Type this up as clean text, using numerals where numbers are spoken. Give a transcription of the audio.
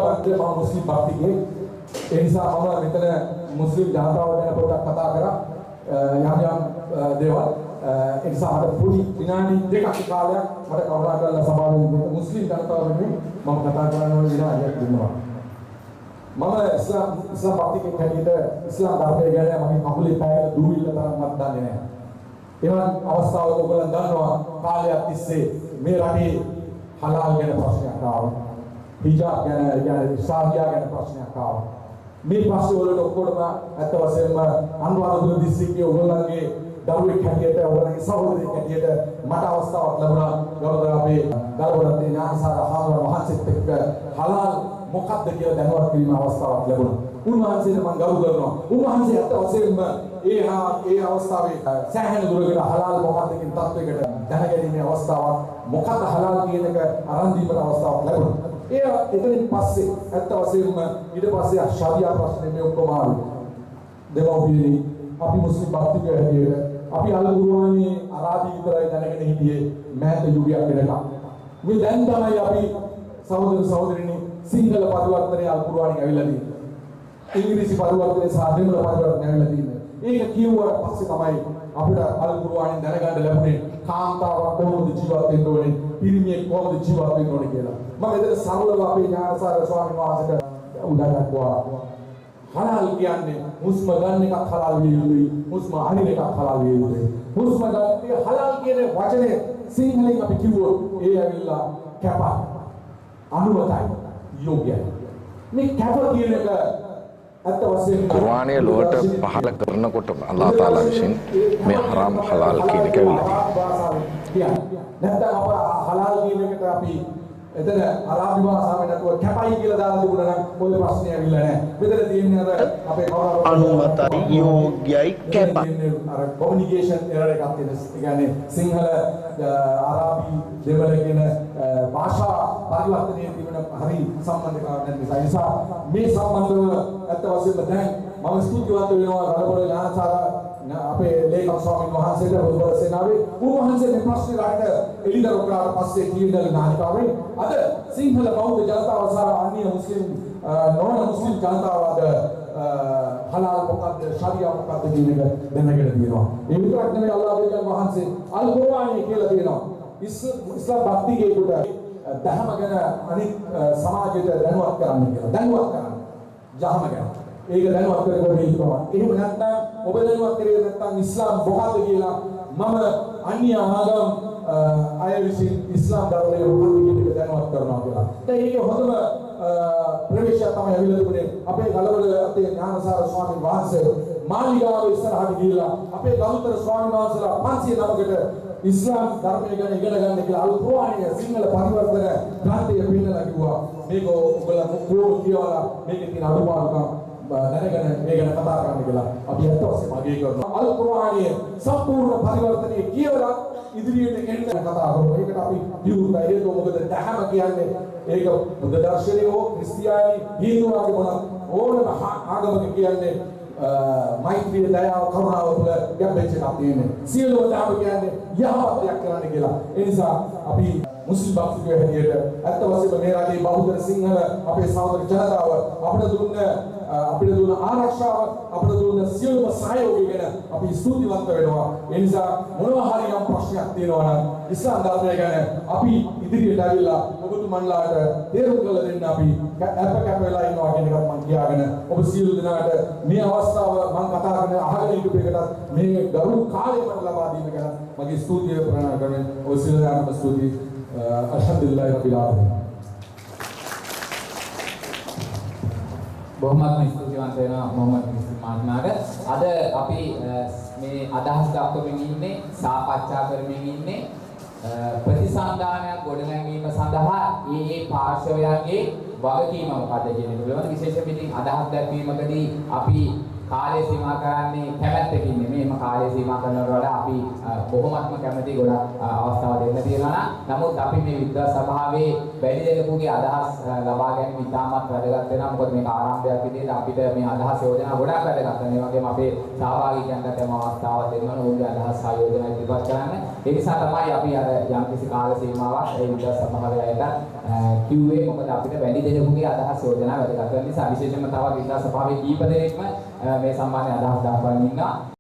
වන්දේ මම මුස්ලිම් භක්තිකේ ඒ නිසා මම මෙතන මුස්ලිම් ජනතාව ගැන පොඩ්ඩක් කතා කරා යම් දේවල් ඒ නිසා මට පොඩි විනාඩි දෙකක් කාලයක් මට කවුරුහරි කරලා සභාවේ මුස්ලිම් ජනතාව වෙනුවෙන් මම කතා කරන්න ඕන විනාඩියක් දුන්නා මම ඉස්ලාම් භක්තිකෙක් හැටියට ඉස්ලාම් ධර්මය ගැන මගේ කකුලේ පෑගෙන දුවිල්ල තරම්වත් දන්නේ නැහැ එවන් අවස්ථාවක ඔයගොල්ලෝ දන්නවා කාලයක් තිස්සේ මේ රටේ හලාල් ගැන ප්‍රශ්නයක් ආවා. හිජාබ් ගැන ශාරියා ගැන ප්‍රශ්නයක් ආවා. මේ ප්‍රශ්න වලට ඔක්කොටම අත වශයෙන්ම අනුරාධපුර දිස්ත්‍රික්කයේ ඔයගොල්ලන්ගේ දරුවෙක් හැටියට ඔයගොල්ලන්ගේ සහෝදරයෙක් හැටියට මට අවස්ථාවක් ලැබුණා ගෞරව අපේ ගල්බොඩත්තේ ඥානසාර හාමුදුරුවෝ මහත්සෙත් එක්ක හලාල් මොකක්ද කියලා දැනුවත් කිරීම අවස්ථාවක් ලැබුණා. උන්වහන්සේට මම ගෞරව කරනවා. උන්වහන්සේ අත වශයෙන්ම ඒ අවස්ථාවේ සෑහෙන දුරකට හලාල් මොකක්ද කියන තත්වයකට දැනගැනීමේ අවස්ථාවක් මොකක්ද හලාල් කියන එක අරන් දීමට අවස්ථාවක් ලැබුණා. එතනින් පස්සේ අත වශයෙන්ම ඊට පස්සේ ශාරියා ප්‍රශ්නේ මේ ඔක්කොම ආවේ. දෙමව්පියනි අපි මුස්ලිම් භක්තිකයෝ හැටියට අපි අල් කුර්ආනයේ අරාබි විතරයි දැනගෙන හිටියේ මෑත යුගයක් වෙනකම්. මේ දැන් තමයි අපි සහෝදර සහෝදරිනි සිංහල පරිවර්තනයේ අල් කුර්ආනයේ ඇවිල්ලා තියෙන්නේ. ඉංග්‍රීසි පරිවර්තනයේ සහ දෙමළ පරිවර්තනයේ ඇවිල්ලා තියෙන්නේ. ඒක කියුවාට පස්සේ තමයි අපිට අල් කුර්ආනයෙන් දැනගන්න ලැබුණේ කාන්තාවක් කොහොමද ජීවත් වෙන්න ඕනේ, පිරිමියෙක් කොහොමද ජීවත් වෙන්න ඕනේ කියලා. මම එතන සරලව අපේ ඥානසාර ස්වාමීන් වහන්සේට උදාහරණයක් වුණා. හලාල් කියන්නේ හුස්ම ගන්න එකක් හලාල් විය යුතුයි, හුස්ම අනින එකක් හලාල් විය යුතුයි. හුස්ම ගන්න හලාල් කියන වචනේ සිංහලෙන් අපි කිව්වොත් ඒ ඇවිල්ලා කැප අනුමතයි යෝග්‍යයි. මේ කැප කියන එක කුර්ආනයේ ලොවට පහළ කරනකොට අල්ලාහ් තාලා විසින් මේ හරාම් හලාල් කියන එක ඇවිල්ලා නැත්නම් අප හලාල් කියන එකට අපි එතන අරාබි භාෂාවෙන් නතුව කැපයි කියලා දාලා තිබුණා නම් පොඩි ප්‍රශ්නයක් ඇවිල්ලා නැහැ. මෙතන තියෙන්නේ අර අපේ අනුමතයි යෝග්‍යයි කැප. අර කොමියුනිකේෂන් එරර් එකක් තියෙනවා. ඒ කියන්නේ සිංහල අරාබි දෙමළ කියන භාෂා පරිවර්තනයේ තිබෙන හරි සම්බන්ධතාවයක් නිසා. ඒ නිසා මේ සම්බන්ධව අත් වශයෙන්ම දැන් මම ස්තුතිවන්ත වෙනවා ගලබොඩ ඥානසාර අපේ ලේකම් ස්වාමීන් වහන්සේට බුදුබල සේනාවේ උන්වහන්සේ මේ ප්‍රශ්නේ රට එළිදර කරාට පස්සේ ජීවිතල නායකවෙන් අද සිංහල බෞද්ධ ජනතාව සහ අන්‍ය මුස්ලිම් නොවන මුස්ලිම් ජනතාව අද හලාල් මොකක්ද ශරියා මොකක්ද කියන එක දැනගෙන තියෙනවා. ඒ විතරක් නෙවෙයි අල්ලාහ් වහන්සේ අල් කුර්ආනයේ කියලා තියෙනවා. ඉස්ලාම් භක්තිකේකට දහම ගැන අනිත් සමාජයට දැනුවත් කරන්න කියලා. දැනුවත් කරන්න. දහම ගැන. ඒක දැනුවත් කරගන්න ඉන්නවා. එහෙම නැත්නම් ඔබ දැනුවත් කරේ නැත්නම් ඉස්ලාම් මොකක්ද කියලා මම අන්‍ය ආගම් අය විසින් ඉස්ලාම් ධර්මයේ මොකක්ද කියන එක දැනුවත් කරනවා කියලා. දැන් ඒක හොඳම ප්‍රවේශය තමයි ඇවිල්ලා තිබුණේ අපේ ගලවල අපේ ඥානසාර ස්වාමීන් වහන්සේ මාලිගාව ඉස්සරහට ගිහිල්ලා අපේ ගෞතම ස්වාමීන් වහන්සේලා 509කට ඉස්ලාම් ධර්මය ගැන ඉගෙන ගන්න කියලා අල් කුර්ආනයේ සිංහල පරිවර්තන ග්‍රන්ථය පිළිනලා කිව්වා. මේක ඔයගොල්ලෝ කොහොමද කියලා මේකේ තියෙන අනුපාතක දැනගෙන මේ ගැන කතා කරන්න කියලා අපි අත් වශයෙන් අගය කරනවා. අල් කුර්ආනයේ සම්පූර්ණ පරිවර්තනයේ කියලා ඉදිරියට ගෙන්න කතා කරනවා. ඒකට අපි විරුද්ධයි. ඒක මොකද දහම කියන්නේ ඒක බුද්ධ දර්ශනය හෝ ක්‍රිස්තියානි හින්දු ආගම ඕනම ආගමක කියන්නේ මෛත්‍රිය දයාව කරුණාව තුළ ගැඹෙච්ච එකක් තියෙන්නේ. සියලුම දහම කියන්නේ යහපතක් කරන්න කියලා. ඒ නිසා අපි මුස්ලිම් භක්තිකයෝ හැටියට අත් වශයෙන්ම මේ රටේ බෞද්ධ සිංහල අපේ සහෝදර ජනතාව අපිට දුන්න ආරක්ෂාව අපිට දුන්න සියලුම සහයෝගය ගැන අපි ස්තුතිවන්ත වෙනවා. ඒ නිසා මොනවා හරි යම් ප්‍රශ්නයක් තියෙනවා නම් ඉස්ලාම් ධර්මය ගැන අපි ඉදිරියට ඇවිල්ලා ඔබතුමන්ලාට තේරුම් කරලා දෙන්න අපි කැප වෙලා ඉන්නවා කියන එකත් මම කියාගෙන ඔබ සියලු දෙනාට මේ අවස්ථාව මම කතා කරන අහගෙන ඉඳපු එකටත් මේ ගරු කාලය මට ලබා දීම ගැන මගේ ස්තුතිය ප්‍රකාශ කරමින් ඔබ සියලු දෙනාටම ස්තුතියි. අල්හම්දුලිල්ලාහි රබ්බිල් ආලමීන්. බොහොමත්ම ස්තුතිවන්ත වෙනවා මොහොමඩ් මිස්ටර් මහත්මයාට. අද අපි මේ අදහස් දක්වමින් ඉන්නේ සාකච්ඡා කරමින් ඉන්නේ ප්‍රතිසන්දානයක් ගොඩනැගීම සඳහා ඒ පාර්ශවයන්ගේ වගකීම මොකක්ද කියන එක පිළිබඳව විශේෂ පිටින් අදහස් දැක්වීමකදී අපි කාලය සීමා කරන්නේ කැමැත්තකින් නෙමෙයි. මේ කාලය සීමා කරනවට වඩා අපි බොහොමත්ම කැමැති ගොඩක් අවස්ථාව දෙන්න තියෙනවා. නමුත් අපි මේ විද්‍යා සභාවේ වැඩි දෙනෙකුගේ අදහස් ලබා ගැනීම ඉතාමත් වැදගත් වෙනවා. මොකද මේක ආරම්භයක් විදිහට අපිට මේ අදහස් යෝජනා ගොඩක් වැදගත් වෙනවා. ඒ වගේම අපේ සහභාගීකයන්ට තම අවස්ථාවක් දෙන්න ඕන. ඔවුන්ගේ අදහස් සහ යෝජනා ඉදිරිපත් කරන්න. ඒ නිසා තමයි අපි අර යම් කිසි කාල සීමාවක් ඒ විද්‍යා සභාවලයට කිව්වේ. මොකද අපිට වැඩි දෙනෙකුගේ අදහස් යෝජනා වැදගත් වෙන නිසා විශේෂයෙන්ම තව විද්‍යා සභාවේ කීප දෙනෙක්ම මේ සම්මානයේ අදහස් දක්වමින් ඉන්නවා.